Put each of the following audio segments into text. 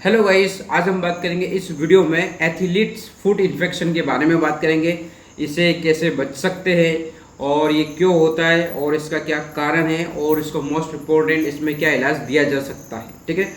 Hello guys, आज हम बात करेंगे इस वीडियो में एथलीट्स फुट इन्फेक्शन के बारे में बात करेंगे। इसे कैसे बच सकते हैं और ये क्यों होता है और इसका क्या कारण है और इसको मोस्ट इम्पोर्टेंट इसमें क्या इलाज दिया जा सकता है। ठीक है,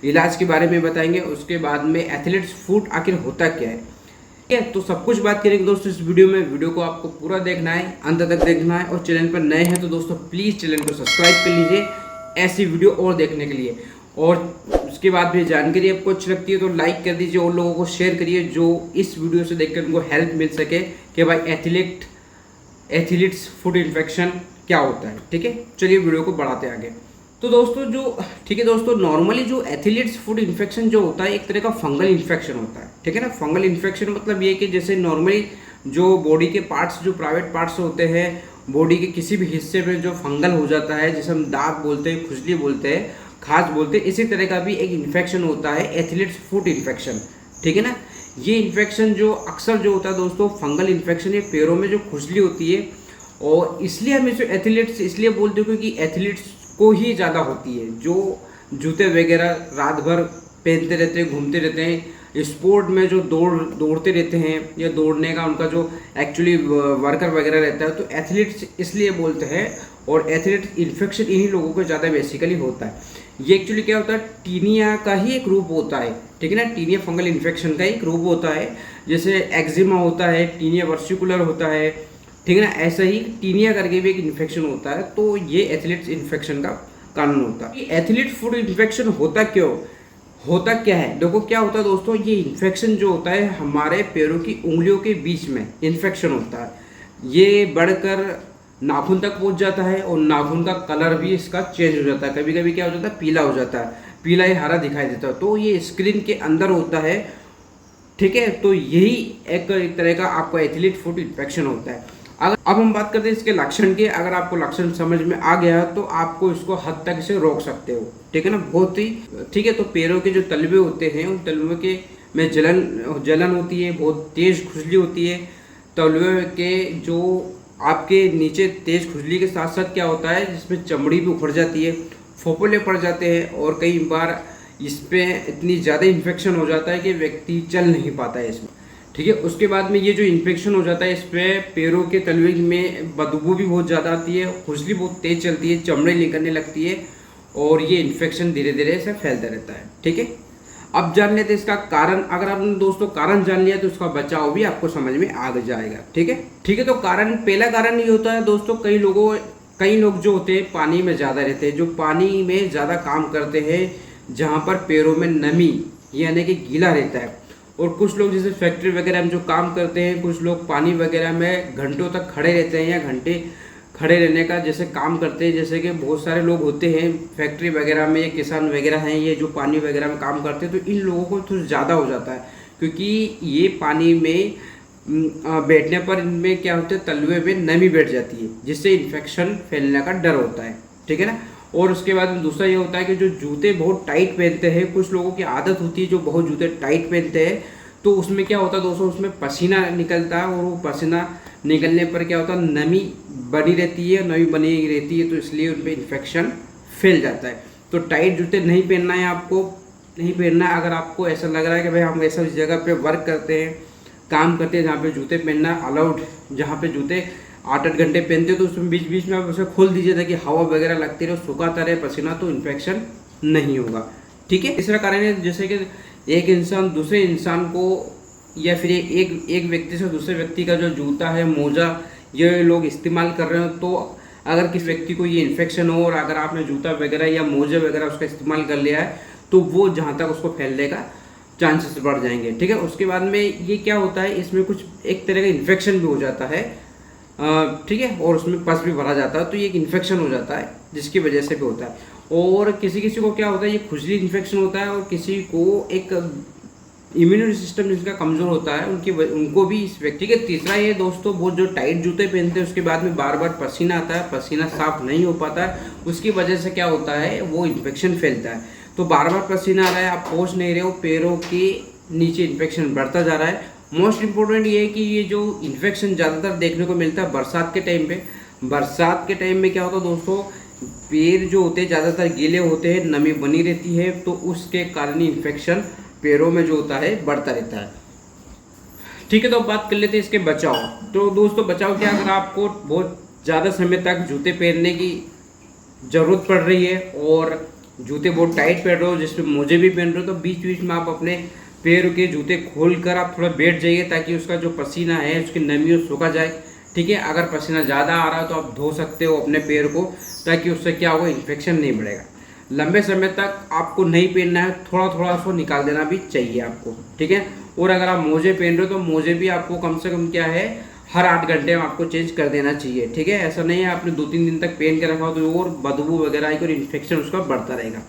इलाज के बारे में बताएंगे। उसके बाद में एथलीट्स फुट आखिर होता क्या है, ठीक है, तो सब कुछ बात करेंगे दोस्तों इस वीडियो में। वीडियो को आपको पूरा देखना है, अंत तक देखना है। और चैनल पर नए हैं तो दोस्तों प्लीज़ चैनल को सब्सक्राइब कर लीजिए ऐसी वीडियो और देखने के लिए। और उसके बाद भी जानकारी आपको अच्छी लगती है तो लाइक कर दीजिए और लोगों को शेयर करिए जो इस वीडियो से देखकर उनको हेल्प मिल सके कि भाई एथलीट्स फुट इन्फेक्शन क्या होता है। ठीक है, चलिए वीडियो को बढ़ाते आगे। तो दोस्तों ठीक है दोस्तों, नॉर्मली जो एथलीट्स फुट इन्फेक्शन जो होता है एक तरह का फंगल इन्फेक्शन होता है। ठीक है ना, फंगल इन्फेक्शन मतलब ये कि जैसे नॉर्मली जो बॉडी के पार्ट्स, जो प्राइवेट पार्ट्स होते हैं बॉडी के किसी भी हिस्से में जो फंगल हो जाता है, जैसे हम दाग बोलते हैं, खुजली बोलते हैं, खाज बोलते हैं, इसी तरह का भी एक इन्फेक्शन होता है एथलीट्स फुट इन्फेक्शन। ठीक है ना, ये इन्फेक्शन जो अक्सर जो होता है दोस्तों फंगल इन्फेक्शन, ये पैरों में जो खुजली होती है। और इसलिए हम इसे एथलीट्स इसलिए बोलते हैं क्योंकि एथलीट्स को ही ज़्यादा होती है, जो जूते वगैरह रात भर पहनते रहते हैं, घूमते रहते हैं, स्पोर्ट में जो दौड़ते रहते हैं या दौड़ने का उनका जो एक्चुअली वर्कर वगैरह रहता है, तो एथलीट्स इसलिए बोलते हैं। और एथलीट इन्फेक्शन इन्हीं लोगों को ज़्यादा बेसिकली होता है। ये एक्चुअली क्या होता है, टीनिया का ही एक रूप होता है। ठीक है ना, टीनिया फंगल इन्फेक्शन का एक रूप होता है। जैसे एक्जिमा होता है, टीनिया वर्सिकुलर होता है, ठीक है ना, ऐसा ही टीनिया करके भी एक इन्फेक्शन होता है। तो ये एथलीट्स इन्फेक्शन का कारण होता है। एथलीट फुट इन्फेक्शन होता क्या है, देखो क्या होता है दोस्तों, ये इन्फेक्शन जो होता है हमारे पैरों की उंगलियों के बीच में इन्फेक्शन होता है। ये बढ़कर नाखून तक पहुंच जाता है और नाखून का कलर भी इसका चेंज हो जाता है। कभी कभी क्या हो जाता है, पीला हो जाता है, पीला या हरा दिखाई देता है। तो ये स्क्रीन के अंदर होता है। ठीक है, तो यही एक तरह का आपको एथलीट फुट इन्फेक्शन होता है। अगर अब हम बात करते हैं इसके लक्षण के, अगर आपको लक्षण समझ में आ गया तो आपको इसको हद तक इसे रोक सकते हो। ठीक है ना, बहुत ही ठीक है। तो पैरों के जो तलवे होते हैं उन तलवे के में जलन होती है, बहुत तेज खुजली होती है। तलवे के जो आपके नीचे तेज खुजली के साथ साथ क्या होता है, जिसमें चमड़ी भी उखड़ जाती है, फोपोले पड़ जाते हैं और कई बार इस पर इतनी ज़्यादा इन्फेक्शन हो जाता है कि व्यक्ति चल नहीं पाता है इसमें। ठीक है, उसके बाद में ये जो इन्फेक्शन हो जाता है इस पर पैरों के तलवे में बदबू भी बहुत ज़्यादा आती है, खुजली बहुत तेज चलती है, चमड़ी निकलने लगती है और ये इन्फेक्शन धीरे धीरे से फैलता रहता है। ठीक है, अब जान लेते हैं इसका कारण। अगर आपने दोस्तों कारण जान लिया तो उसका बचाव भी आपको समझ में आ जाएगा। ठीक है, तो पहला कारण ये होता है दोस्तों, कई लोग जो होते हैं पानी में ज़्यादा रहते हैं, जो पानी में ज़्यादा काम करते हैं, जहाँ पर पैरों में नमी यानी कि गीला रहता है। और कुछ लोग जैसे फैक्ट्री वगैरह में जो काम करते हैं, कुछ लोग पानी वगैरह में घंटों तक खड़े रहते हैं या घंटे खड़े रहने का जैसे काम करते हैं। जैसे कि बहुत सारे लोग होते हैं फैक्ट्री वगैरह में, ये किसान वगैरह हैं, ये जो पानी वगैरह में काम करते हैं, तो इन लोगों को थोड़ा ज़्यादा हो जाता है क्योंकि ये पानी में बैठने पर इनमें क्या होता है, तलवे में नमी बैठ जाती है, जिससे इन्फेक्शन फैलने का डर होता है। ठीक है ना, और उसके बाद दूसरा ये होता है कि जो जूते बहुत टाइट पहनते हैं, कुछ लोगों की आदत होती है जो बहुत जूते टाइट पहनते हैं, तो उसमें क्या होता है दोस्तों, उसमें पसीना निकलता है और वो पसीना निकलने पर क्या होता है, नमी बनी रहती है, तो इसलिए उन पर इन्फेक्शन फैल जाता है। तो टाइट जूते नहीं पहनना है, आपको नहीं पहनना है। अगर आपको ऐसा लग रहा है कि भाई हम ऐसा जगह पे वर्क करते हैं, काम करते हैं जहाँ पे जूते पहनना अलाउड, जहाँ पे जूते 8-8 घंटे पहनते हैं, तो उसमें बीच बीच में आप उसे खोल दीजिए ताकि हवा वगैरह लगती रहे, सुखाता रहे पसीना, तो इन्फेक्शन नहीं होगा। ठीक है, तीसरा कारण है जैसे कि एक इंसान दूसरे इंसान को या फिर एक व्यक्ति से दूसरे व्यक्ति का जो जूता है, मोजा, ये लोग इस्तेमाल कर रहे हो, तो अगर किसी व्यक्ति को ये इन्फेक्शन हो और अगर आपने जूता वगैरह या मोजे वगैरह उसका इस्तेमाल कर लिया है, तो वो जहाँ तक उसको फैलने का चांसेस बढ़ जाएंगे। ठीक है, उसके बाद में ये क्या होता है, इसमें कुछ एक तरह का इन्फेक्शन भी हो जाता है। ठीक है, और उसमें पस भी भरा जाता है, तो ये एक इन्फेक्शन हो जाता है जिसकी वजह से भी होता है। और किसी किसी को क्या होता है, ये खुजली इन्फेक्शन होता है, और किसी को एक इम्यूनिटी सिस्टम जिसका कमज़ोर होता है उनको भी इस व्यक्ति के। तीसरा ये दोस्तों, बहुत जो टाइट जूते पहनते हैं उसके बाद में बार बार पसीना आता है, पसीना साफ नहीं हो पाता है, उसकी वजह से क्या होता है, वो इन्फेक्शन फैलता है। तो बार बार पसीना आ रहा है, आप पहुँच नहीं रहे हो, पैरों के नीचे इन्फेक्शन बढ़ता जा रहा है। मोस्ट इम्पोर्टेंट ये है कि ये जो इन्फेक्शन ज़्यादातर देखने को मिलता है बरसात के टाइम में क्या होता है दोस्तों, पैर जो होते हैं ज़्यादातर गीले होते हैं, नमी बनी रहती है, तो उसके कारण इन्फेक्शन पैरों में जो होता है बढ़ता रहता है। ठीक है, तो अब बात कर लेते हैं इसके बचाव। तो दोस्तों बचाव क्या, अगर आपको बहुत ज़्यादा समय तक जूते पहनने की ज़रूरत पड़ रही है और जूते बहुत टाइट पहन रहे हो, जिसमें मोजे भी पहन रहे हो, तो बीच बीच में आप अपने पैर के जूते खोल कर आप थोड़ा बैठ जाइए, ताकि उसका जो पसीना है उसकी नमी सूखा जाए। ठीक है, अगर पसीना ज़्यादा आ रहा है तो आप धो सकते हो अपने पैर को, ताकि उससे क्या होगा, इन्फेक्शन नहीं बढ़ेगा। लंबे समय तक आपको नहीं पहनना है, थोड़ा थोड़ा उसको निकाल देना भी चाहिए आपको। ठीक है, और अगर आप मोजे पहन रहे हो तो मोजे भी आपको कम से कम क्या है, हर 8 घंटे में आपको चेंज कर देना चाहिए। ठीक है, ऐसा नहीं है आपने 2-3 दिन तक पहन के रखा हो तो और बदबू वगैरह आएगी और इन्फेक्शन उसका बढ़ता रहेगा।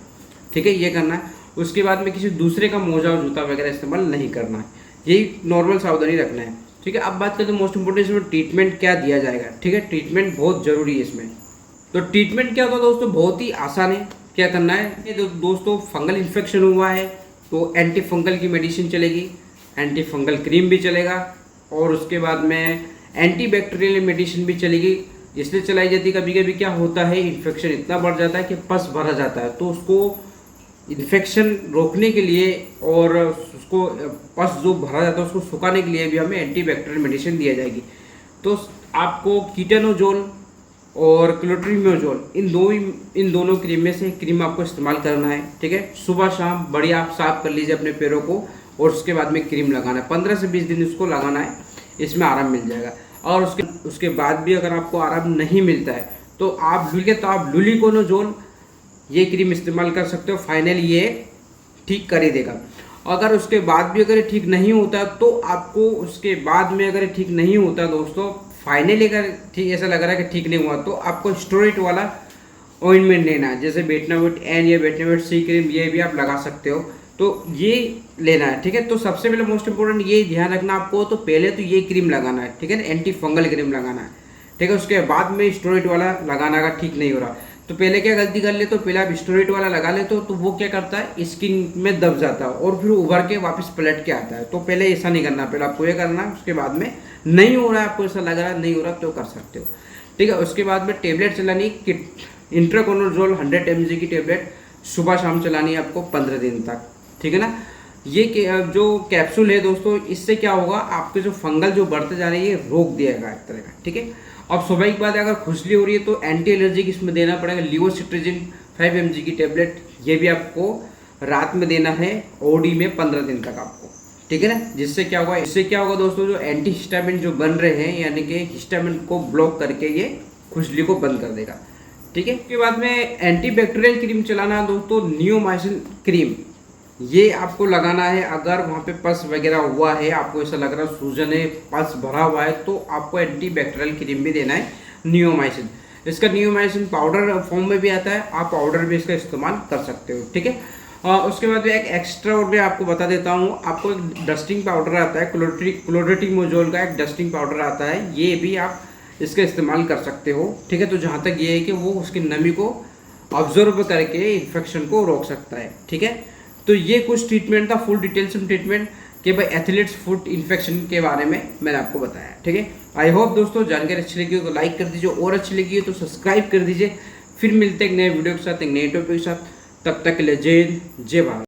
ठीक है, ये करना है। उसके बाद में किसी दूसरे का मोजा और जूता वगैरह इस्तेमाल नहीं करना है, यही नॉर्मल सावधानी रखना है। ठीक है, अब बात करते हैं मोस्ट इंपोर्टेंट इसमें ट्रीटमेंट क्या दिया जाएगा। ठीक है, ट्रीटमेंट बहुत ज़रूरी है इसमें। तो ट्रीटमेंट क्या होता है दोस्तों, बहुत ही आसान है। क्या करना है, ये दोस्तों फंगल इन्फेक्शन हुआ है तो एंटी फंगल की मेडिसिन चलेगी, एंटी फंगल क्रीम भी चलेगा, और उसके बाद में एंटी बैक्टीरियल मेडिसिन भी चलेगी। इसलिए चलाई जाती है, कभी कभी क्या होता है, इन्फेक्शन इतना बढ़ जाता है कि पस भरा जाता है, तो उसको इन्फेक्शन रोकने के लिए और उसको पस जो भरा जाता है उसको सुखाने के लिए भी हमें एंटी बैक्टीरियल मेडिसिन दिया जाएगी। तो आपको कीटानोजोल और क्लोट्रीमोजोल इन दोनों क्रीम में से क्रीम आपको इस्तेमाल करना है। ठीक है, सुबह शाम बढ़िया आप साफ कर लीजिए अपने पैरों को, और उसके बाद में क्रीम लगाना है। 15 से 20 दिन इसको लगाना है, इसमें आराम मिल जाएगा। और उसके बाद भी अगर आपको आराम नहीं मिलता है तो आप लुलिकोनोजोल ये क्रीम इस्तेमाल कर सकते हो, फाइनली ये ठीक कर ही देगा। अगर उसके बाद भी अगर ठीक नहीं होता तो आपको उसके बाद में अगर ठीक नहीं होता दोस्तों, फाइनली अगर ठीक ऐसा लग रहा है कि ठीक नहीं हुआ, तो आपको स्टेरॉइड वाला ऑइंटमेंट लेना है, जैसे बेटनाविट एन या बेटनाविट सी क्रीम, ये भी आप लगा सकते हो, तो ये लेना है। ठीक है, तो सबसे पहले मोस्ट इंपोर्टेंट ये ध्यान रखना आपको, तो पहले तो ये क्रीम लगाना है। ठीक है, एंटी फंगल क्रीम लगाना है। ठीक है, उसके बाद में स्टेरॉइड वाला लगाना का ठीक नहीं हो रहा तो पहले क्या गलती कर ले, तो पहले आप स्टेरॉइड वाला लगा ले तो वो क्या करता है, स्किन में दब जाता है और फिर उभर के वापस पलट के आता है। तो पहले ऐसा नहीं करना, पहले आपको ये करना है, उसके बाद में नहीं हो रहा है, आपको ऐसा लग रहा है नहीं हो रहा तो कर सकते हो। ठीक है, उसके बाद में टेबलेट चलानी, इंट्राकोनोजोल 100 mg की टेबलेट सुबह शाम चलानी है आपको 15 दिन तक। ठीक है ना, ये जो कैप्सूल है दोस्तों, इससे क्या होगा, आपके जो फंगल जो बढ़ते जा रही है रोक दिएगा एक तरह का। ठीक है, अब सुबह के बाद अगर खुजली हो रही है तो एंटी एलर्जिक इसमें देना पड़ेगा, लिवोसिट्राजिन 5 mg की टेबलेट, ये भी आपको रात में देना है ओडी में 15 दिन तक आपको। ठीक है ना, जिससे क्या होगा, इससे क्या होगा दोस्तों, जो एंटी हिस्टामिन जो बन रहे हैं, यानी कि हिस्टामिन को ब्लॉक करके ये खुजली को बंद कर देगा। ठीक है, उसके बाद में एंटी बैक्टीरियल क्रीम चलाना दोस्तों, नियोमाइसिन क्रीम, ये आपको लगाना है। अगर वहाँ पे पस वगैरह हुआ है, आपको ऐसा लग रहा है सूजन है, पस भरा हुआ है, तो आपको एंटी बैक्टीरियल क्रीम भी देना है, नियोमाइसिन। इसका नियोमाइसिन पाउडर फॉर्म में भी आता है, आप पाउडर भी इसका इस्तेमाल कर सकते हो। ठीक है, उसके बाद एक एक्स्ट्रा और मैं आपको बता देता हूँ, आपको एक डस्टिंग पाउडर आता है, क्लोट्रीमोजोल का एक डस्टिंग पाउडर आता है, ये भी आप इसका इस्तेमाल कर सकते हो। ठीक है, तो जहाँ तक ये है कि वो उसकी नमी को ऑब्जर्व करके इन्फेक्शन को रोक सकता है। ठीक है, तो ये कुछ ट्रीटमेंट था, फुल डिटेल्स में ट्रीटमेंट कि भाई एथलीट्स फुट इन्फेक्शन के बारे में मैंने आपको बताया। ठीक है, आई होप दोस्तों जानकारी अच्छी लगी हो तो लाइक कर दीजिए, और अच्छी लगी हो तो सब्सक्राइब कर दीजिए। फिर मिलते हैं एक नए वीडियो के साथ, एक नए टॉपिक के साथ, तब तक के लिए जय हिंद, जय भारत।